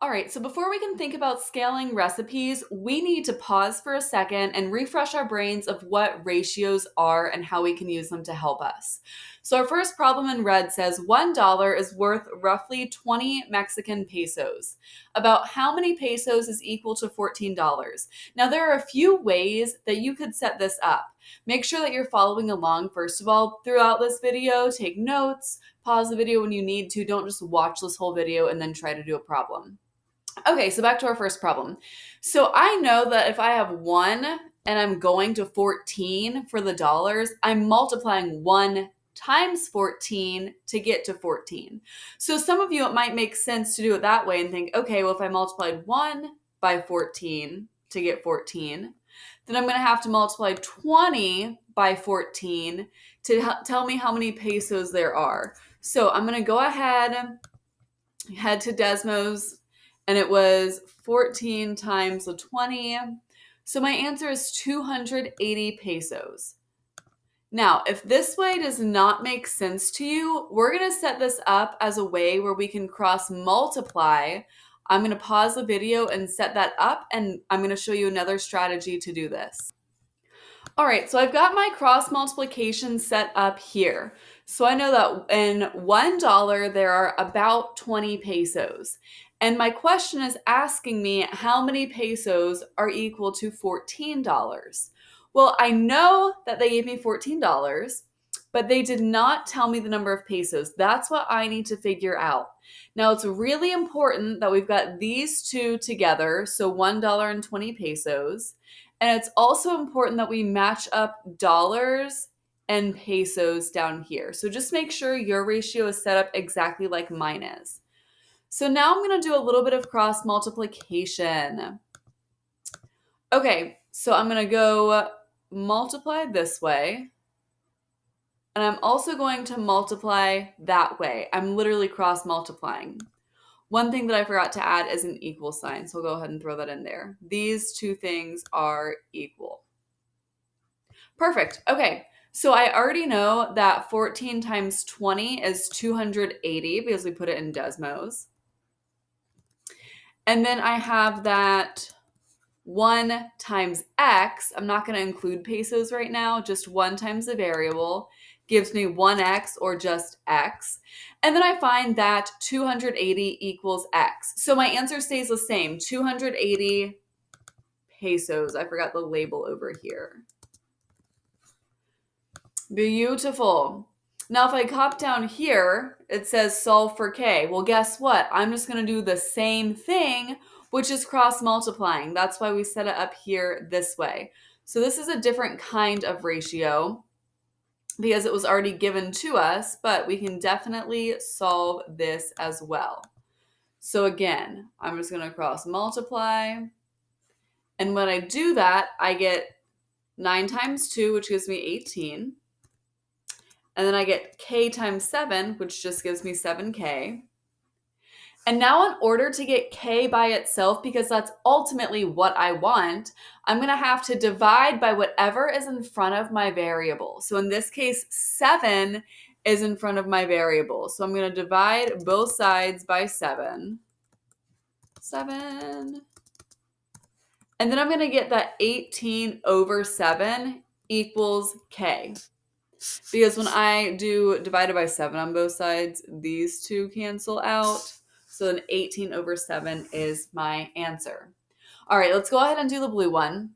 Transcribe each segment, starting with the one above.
All right, so before we can think about scaling recipes, we need to pause for a second and refresh our brains of what ratios are and how we can use them to help us. So, our first problem in red says $1 is worth roughly 20 Mexican pesos. About how many pesos is equal to $14? Now, there are a few ways that you could set this up. Make sure that you're following along, first of all, throughout this video. Take notes, pause the video when you need to. Don't just watch this whole video and then try to do a problem. Okay, so back to our first problem. So I know that if I have 1 and I'm going to 14 for the dollars, I'm multiplying 1 times 14 to get to 14. So some of you, it might make sense to do it that way and think, okay, well, if I multiplied 1 by 14 to get 14, then I'm going to have to multiply 20 by 14 to tell me how many pesos there are. So I'm going to go ahead, head to Desmos, and it was 14 times the 20. So my answer is 280 pesos. Now, if this way does not make sense to you, we're going to set this up as a way where we can cross multiply. I'm going to pause the video and set that up, and I'm going to show you another strategy to do this. All right, so I've got my cross multiplication set up here. So I know that in $1 there are about 20 pesos. And my question is asking me how many pesos are equal to $14. Well, I know that they gave me $14, but they did not tell me the number of pesos. That's what I need to figure out. Now, it's really important that we've got these two together, so $1.20 pesos. And it's also important that we match up dollars and pesos down here. So just make sure your ratio is set up exactly like mine is. So now I'm going to do a little bit of cross multiplication. Okay, so I'm going to go multiply this way. And I'm also going to multiply that way. I'm literally cross multiplying. One thing that I forgot to add is an equal sign, so I'll go ahead and throw that in there. These two things are equal. Perfect. Okay, so I already know that 14 times 20 is 280 because we put it in Desmos. And then I have that 1 times x. I'm not going to include pesos right now, just 1 times the variable gives me 1x or just x. And then I find that 280 equals x. So my answer stays the same, 280 pesos. I forgot the label over here. Beautiful. Now, if I hop down here, it says solve for k. Well, guess what? I'm just going to do the same thing, which is cross multiplying. That's why we set it up here this way. So this is a different kind of ratio because it was already given to us, but we can definitely solve this as well. So again, I'm just going to cross multiply. And when I do that, I get 9 times 2, which gives me 18. And then I get k times 7, which just gives me 7k. And now in order to get k by itself, because that's ultimately what I want, I'm going to have to divide by whatever is in front of my variable. So in this case, 7 is in front of my variable. So I'm going to divide both sides by 7. 7. And then I'm going to get that 18 over 7 equals k. Because when I do divided by 7 on both sides, these two cancel out. So then 18 over 7 is my answer. All right, let's go ahead and do the blue one.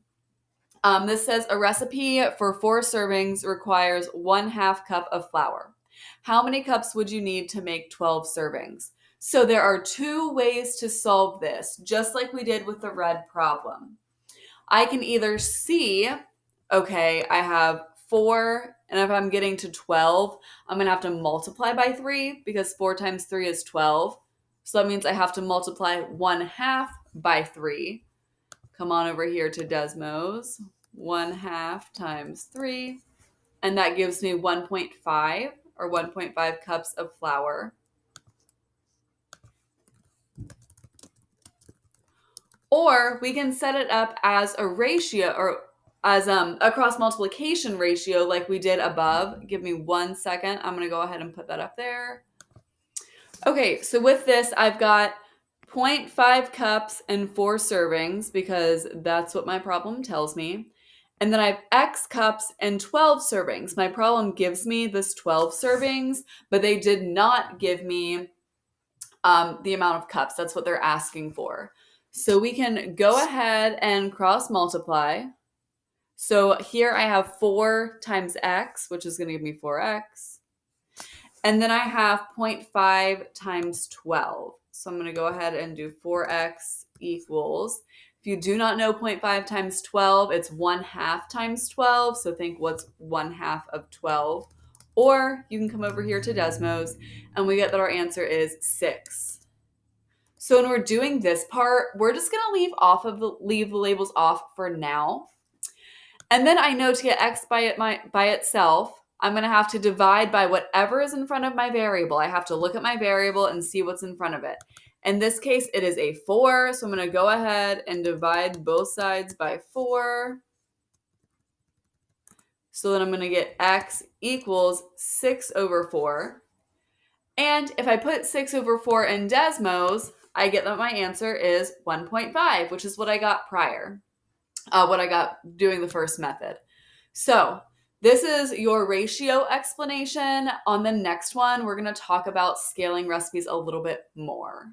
This says a recipe for 4 servings requires 1/2 cup of flour. How many cups would you need to make 12 servings? So there are 2 ways to solve this, just like we did with the red problem. I can either see, okay, I have 4, and if I'm getting to 12, I'm going to have to multiply by 3 because 4 times 3 is 12. So that means I have to multiply 1/2 by 3. Come on over here to Desmos. 1/2 times 3. And that gives me 1.5 or 1.5 cups of flour. Or we can set it up as a ratio or as a cross multiplication ratio like we did above. Give me 1 second. I'm going to go ahead and put that up there. Okay, so with this, I've got 0.5 cups and 4 servings, because that's what my problem tells me. And then I have X cups and 12 servings. My problem gives me this 12 servings, but they did not give me the amount of cups. That's what they're asking for. So we can go ahead and cross multiply. So here I have 4 times X, which is going to give me 4X. And then I have 0.5 times 12. So I'm going to go ahead and do 4x equals. If you do not know 0.5 times 12, it's 1/2 times 12. So think what's 1/2 of 12. Or you can come over here to Desmos and we get that our answer is 6. So when we're doing this part, we're just going to leave the labels off for now. And then I know to get x by itself, I'm going to have to divide by whatever is in front of my variable. I have to look at my variable and see what's in front of it. In this case, it is a 4, so I'm going to go ahead and divide both sides by 4. So then I'm going to get x equals 6 over 4. And if I put 6 over 4 in Desmos, I get that my answer is 1.5, which is what I got prior, what I got doing the first method. So this is your ratio explanation. On the next one, we're going to talk about scaling recipes a little bit more.